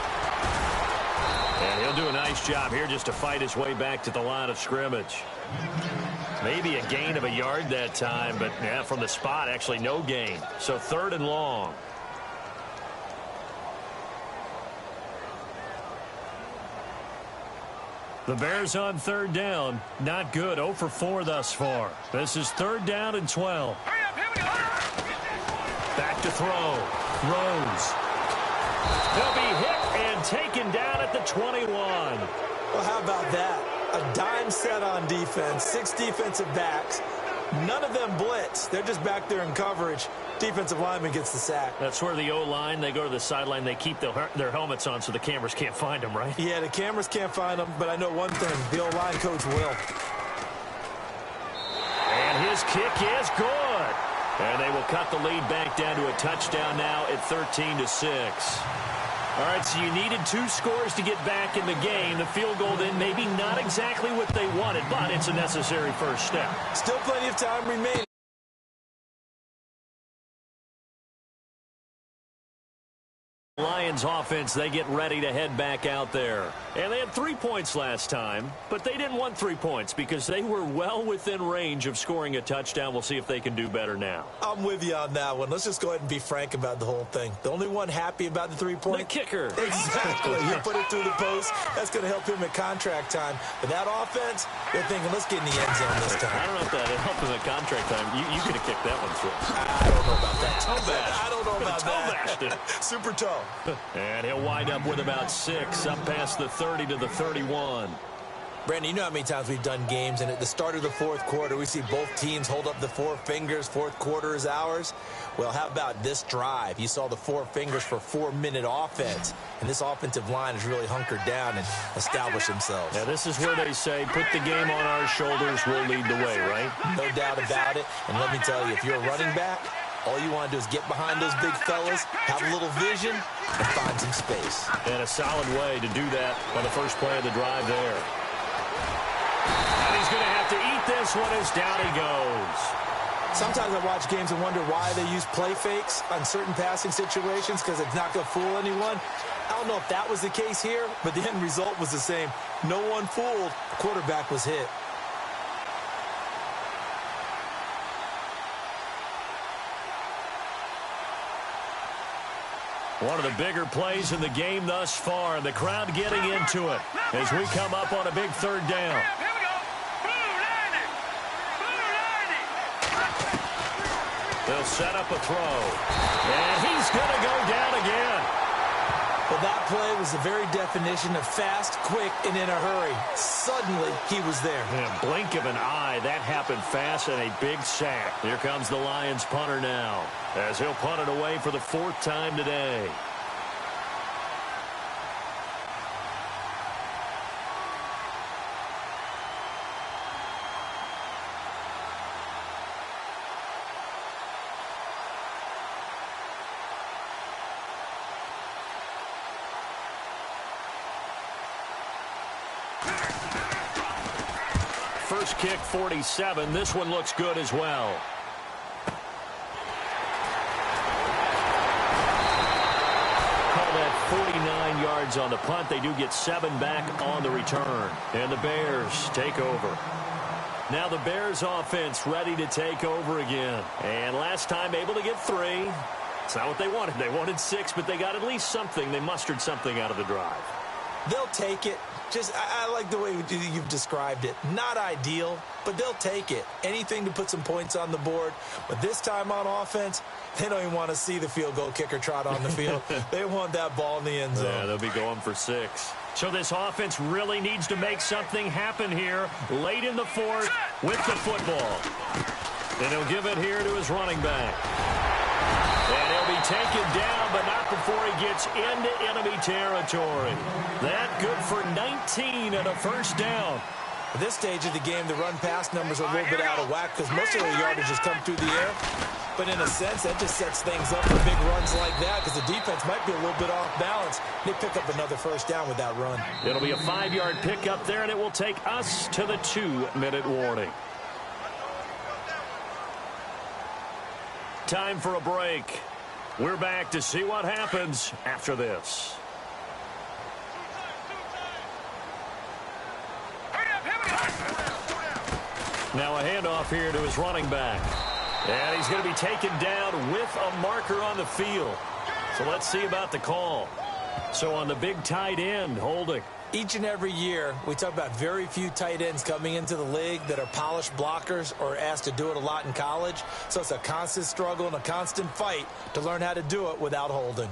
Speaker 4: And he'll do a nice job here just to fight his way back to the line of scrimmage. Maybe a gain of a yard that time, but yeah, from the spot, actually no gain. So 3rd and long. The Bears on 3rd down. Not good. 0 for 4 thus far. This is 3rd down and 12. Back to throw. Throws. He'll be hit and taken down at the 21.
Speaker 6: Well, how about that? A dime set on defense, 6 defensive backs. None of them blitz. They're just back there in coverage. Defensive lineman gets the sack.
Speaker 4: That's where the O-line, they go to the sideline, they keep their helmets on so the cameras can't find them, right?
Speaker 6: Yeah, the cameras can't find them, but I know one thing. The O-line coach will.
Speaker 4: And his kick is good. And they will cut the lead back down to a touchdown now at 13-6. All right, so you needed 2 scores to get back in the game. The field goal then maybe not exactly what they wanted, but it's a necessary first step.
Speaker 6: Still plenty of time remaining.
Speaker 4: Lions offense, they get ready to head back out there. And they had 3 points last time, but they didn't want 3 points because they were well within range of scoring a touchdown. We'll see if they can do better now.
Speaker 6: I'm with you on that one. Let's just go ahead and be frank about the whole thing. The only one happy about the 3-point?
Speaker 4: The kicker.
Speaker 6: Exactly. You put it through the post. That's going to help him at contract time. But that offense, they're thinking, let's get in the end zone this time.
Speaker 4: I don't know if that helped him at contract time. You could have kicked that one through.
Speaker 6: I don't know about that.
Speaker 4: Toe-bashed.
Speaker 6: I don't know about
Speaker 4: Toe-bashed
Speaker 6: that.
Speaker 4: it.
Speaker 6: Super toe.
Speaker 4: And he'll wind up with about 6, up past the 30 to the 31.
Speaker 6: Brandon, you know how many times we've done games, and at the start of the fourth quarter, we see both teams hold up the 4 fingers, fourth quarter is ours. Well, how about this drive? You saw the 4 fingers for 4-minute offense, and this offensive line has really hunkered down and established themselves.
Speaker 4: Now, this is where they say, put the game on our shoulders, we'll lead the way, right?
Speaker 6: No doubt about it, and let me tell you, if you're a running back, all you want to do is get behind those big fellas, have a little vision, and find some space.
Speaker 4: And a solid way to do that on the first play of the drive there. And he's going to have to eat this one as down he goes.
Speaker 6: Sometimes I watch games and wonder why they use play fakes on certain passing situations because it's not going to fool anyone. I don't know if that was the case here, but the end result was the same. No one fooled. The quarterback was hit.
Speaker 4: One of the bigger plays in the game thus far, and the crowd getting into it as we come up on a big third down.
Speaker 5: Here we go. Blue 90. Blue 90.
Speaker 4: They'll set up a throw. And he's going to go down again.
Speaker 6: Well, that play was the very definition of fast, quick, and in a hurry. Suddenly, he was there.
Speaker 4: In a blink of an eye, that happened fast and a big sack. Here comes the Lions punter now, as he'll punt it away for the 4th time today. First kick, 47. This one looks good as well. Call that 49 yards on the punt. They do get 7 back on the return. And the Bears take over. Now the Bears offense ready to take over again. And last time able to get 3. It's not what they wanted. They wanted 6, but they got at least something. They mustered something out of the drive.
Speaker 6: They'll take it. I like the way you've described it. Not ideal, but they'll take it. Anything to put some points on the board. But this time on offense, they don't even want to see the field goal kicker trot on the field. They want that ball in the end zone.
Speaker 4: Yeah, they'll be going for 6. So this offense really needs to make something happen here late in the 4th with the football. And he'll give it here to his running back. And he'll be taken down, but not before he gets into enemy territory. That good for 19 and a first down.
Speaker 6: At this stage of the game, the run-pass numbers are a little bit out of whack because most of the yardage has come through the air. But in a sense, that just sets things up for big runs like that because the defense might be a little bit off balance. They pick up another first down with that run.
Speaker 4: It'll be a 5-yard pickup there, and it will take us to the 2-minute warning. Time for a break. We're back to see what happens after this. Now a handoff here to his running back. And he's going to be taken down with a marker on the field. So let's see about the call. So on the big tight end, holding.
Speaker 6: Each and every year, we talk about very few tight ends coming into the league that are polished blockers or asked to do it a lot in college. So it's a constant struggle and a constant fight to learn how to do it without holding.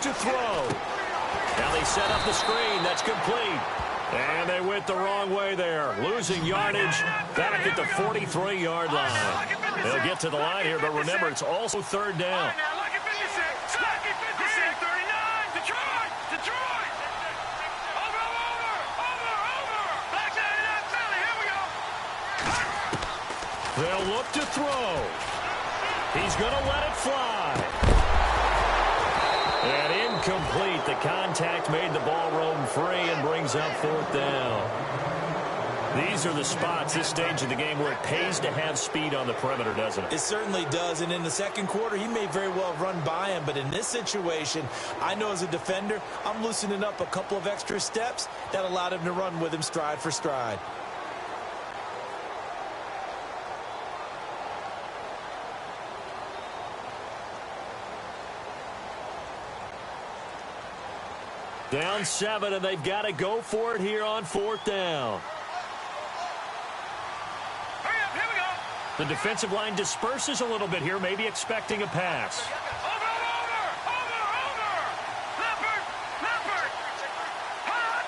Speaker 4: to throw. Now they set up the screen. That's complete. And they went the wrong way there. Losing yardage back at the 43-yard line. They'll get to the line here, but remember, it's also third down. They'll look to throw. He's going to let it fly. And incomplete. The contact made the ball roam free and brings up fourth down. These are the spots, this stage of the game, where it pays to have speed on the perimeter, doesn't it?
Speaker 6: It certainly does. And in the second quarter, he may very well run by him. But in this situation, I know as a defender, I'm loosening up a couple of extra steps that allowed him to run with him stride for stride.
Speaker 4: Down 7, and they've got to go for it here on fourth down.
Speaker 5: Hurry up, here we go.
Speaker 4: The defensive line disperses a little bit here, maybe expecting a pass.
Speaker 5: Over. Leopard. Hot.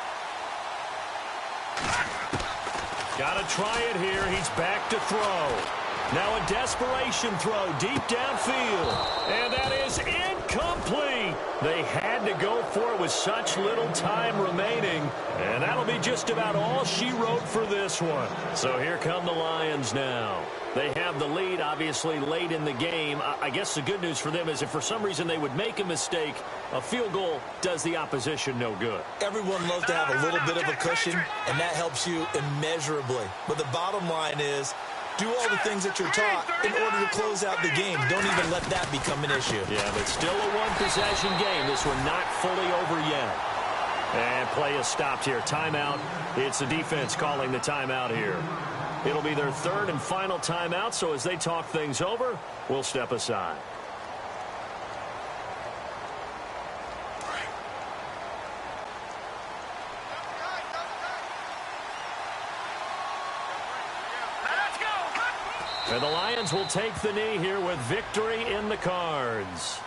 Speaker 4: Got to try it here. He's back to throw. Now a desperation throw deep downfield. And that is incomplete. They had to go for it with such little time remaining. And that'll be just about all she wrote for this one. So here come the Lions now. They have the lead, obviously, late in the game. I guess the good news for them is if for some reason they would make a mistake, a field goal does the opposition no good.
Speaker 6: Everyone loves to have a little bit of a cushion, and that helps you immeasurably. But the bottom line is, do all the things that you're taught in order to close out the game. Don't even let that become an issue.
Speaker 4: Yeah, but still a one-possession game. This one not fully over yet. And play is stopped here. Timeout. It's the defense calling the timeout here. It'll be their third and final timeout, so as they talk things over, we'll step aside. And the Lions will take the knee here with victory in the cards.